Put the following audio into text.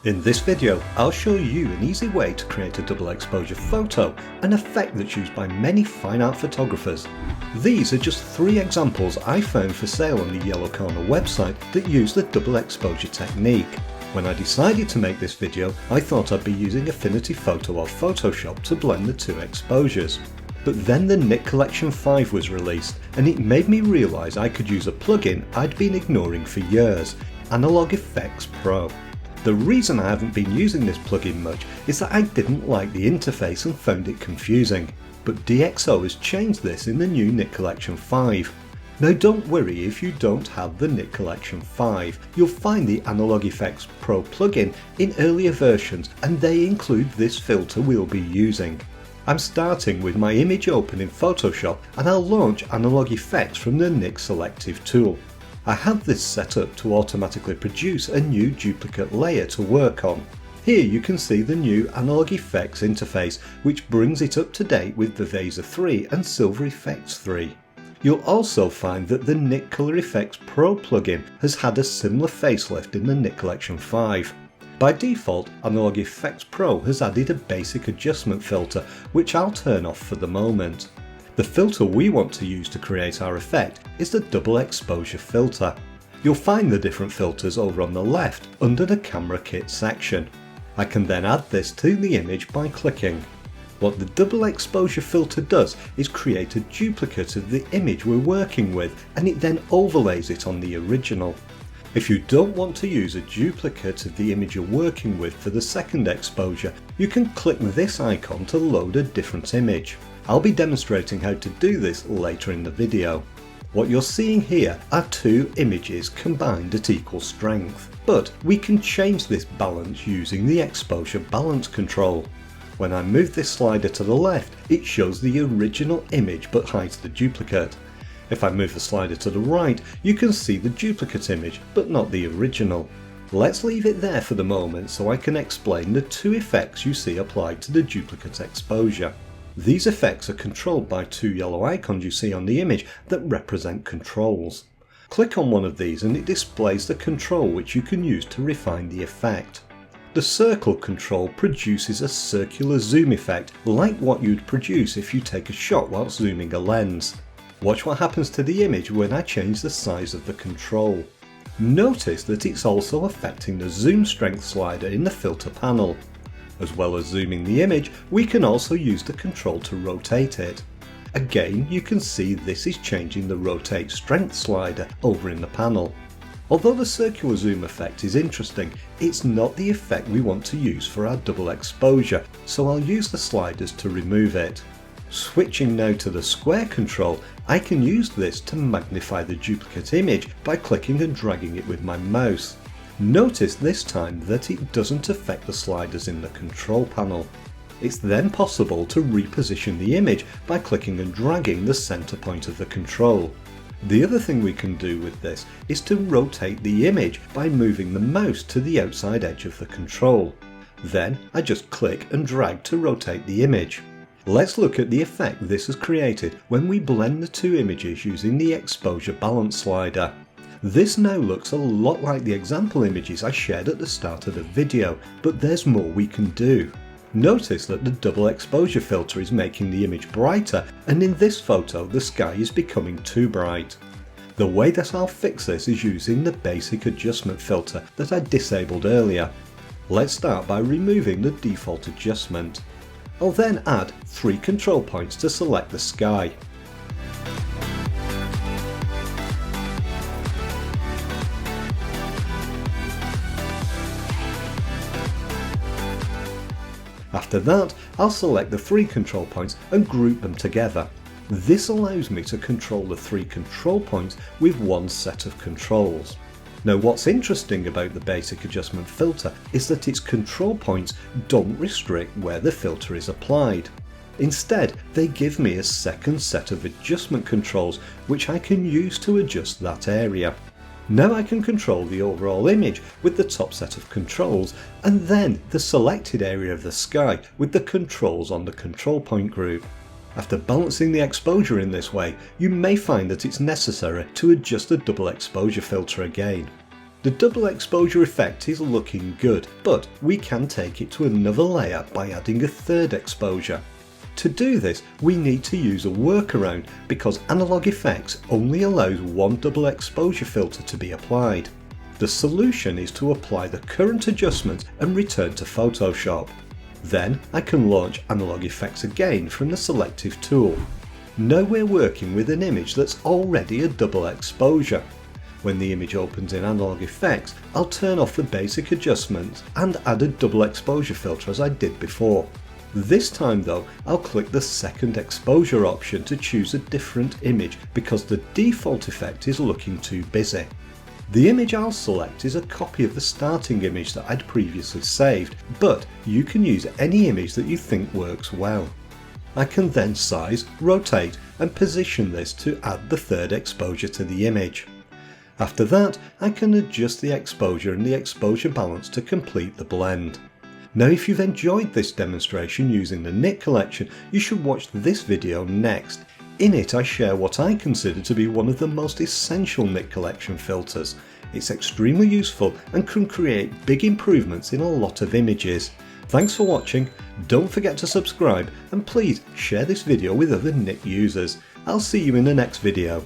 In this video, I'll show you an easy way to create a double exposure photo, an effect that's used by many fine art photographers. These are just 3 examples I found for sale on the Yellow Corner website that use the double exposure technique. When I decided to make this video, I thought I'd be using Affinity Photo or Photoshop to blend the 2 exposures. But then the Nik Collection 5 was released, and it made me realise I could use a plugin I'd been ignoring for years, Analog Efex Pro. The reason I haven't been using this plugin much is that I didn't like the interface and found it confusing, but DxO has changed this in the new Nik Collection 5. Now don't worry if you don't have the Nik Collection 5, you'll find the Analog Efex Pro plugin in earlier versions and they include this filter we'll be using. I'm starting with my image open in Photoshop and I'll launch Analog Efex from the Nik Selective tool. I have this set up to automatically produce a new duplicate layer to work on. Here you can see the new Analog Efex interface, which brings it up to date with the VESA 3 and Silver Efex 3. You'll also find that the Nik Color Efex Pro plugin has had a similar facelift in the Nik Collection 5. By default, Analog Efex Pro has added a basic adjustment filter, which I'll turn off for the moment. The filter we want to use to create our effect is the double exposure filter. You'll find the different filters over on the left under the camera kit section. I can then add this to the image by clicking. What the double exposure filter does is create a duplicate of the image we're working with, and it then overlays it on the original. If you don't want to use a duplicate of the image you're working with for the second exposure, you can click this icon to load a different image. I'll be demonstrating how to do this later in the video. What you're seeing here are 2 images combined at equal strength, but we can change this balance using the exposure balance control. When I move this slider to the left, it shows the original image but hides the duplicate. If I move the slider to the right, you can see the duplicate image but not the original. Let's leave it there for the moment so I can explain the 2 effects you see applied to the duplicate exposure. These effects are controlled by 2 yellow icons you see on the image that represent controls. Click on one of these and it displays the control which you can use to refine the effect. The circle control produces a circular zoom effect like what you'd produce if you take a shot whilst zooming a lens. Watch what happens to the image when I change the size of the control. Notice that it's also affecting the zoom strength slider in the filter panel. As well as zooming the image, we can also use the control to rotate it. Again, you can see this is changing the rotate strength slider over in the panel. Although the circular zoom effect is interesting, it's not the effect we want to use for our double exposure, so I'll use the sliders to remove it. Switching now to the square control, I can use this to magnify the duplicate image by clicking and dragging it with my mouse. Notice this time that it doesn't affect the sliders in the control panel. It's then possible to reposition the image by clicking and dragging the center point of the control. The other thing we can do with this is to rotate the image by moving the mouse to the outside edge of the control. Then I just click and drag to rotate the image. Let's look at the effect this has created when we blend the 2 images using the exposure balance slider. This now looks a lot like the example images I shared at the start of the video, but there's more we can do. Notice that the double exposure filter is making the image brighter, and in this photo the sky is becoming too bright. The way that I'll fix this is using the basic adjustment filter that I disabled earlier. Let's start by removing the default adjustment. I'll then add 3 control points to select the sky. After that, I'll select the 3 control points and group them together. This allows me to control the 3 control points with one set of controls. Now what's interesting about the basic adjustment filter is that its control points don't restrict where the filter is applied. Instead, they give me a second set of adjustment controls which I can use to adjust that area. Now I can control the overall image with the top set of controls, and then the selected area of the sky with the controls on the control point group. After balancing the exposure in this way, you may find that it's necessary to adjust the double exposure filter again. The double exposure effect is looking good, but we can take it to another layer by adding a third exposure. To do this, we need to use a workaround because Analog Effects only allows one double exposure filter to be applied. The solution is to apply the current adjustment and return to Photoshop. Then I can launch Analog Effects again from the Selective tool. Now we're working with an image that's already a double exposure. When the image opens in Analog Effects, I'll turn off the basic adjustments and add a double exposure filter as I did before. This time though, I'll click the second exposure option to choose a different image because the default effect is looking too busy. The image I'll select is a copy of the starting image that I'd previously saved, but you can use any image that you think works well. I can then size, rotate and position this to add the third exposure to the image. After that, I can adjust the exposure and the exposure balance to complete the blend. Now if you've enjoyed this demonstration using the Nik Collection, you should watch this video next. In it I share what I consider to be one of the most essential Nik Collection filters. It's extremely useful and can create big improvements in a lot of images. Thanks for watching, don't forget to subscribe and please share this video with other Nik users. I'll see you in the next video.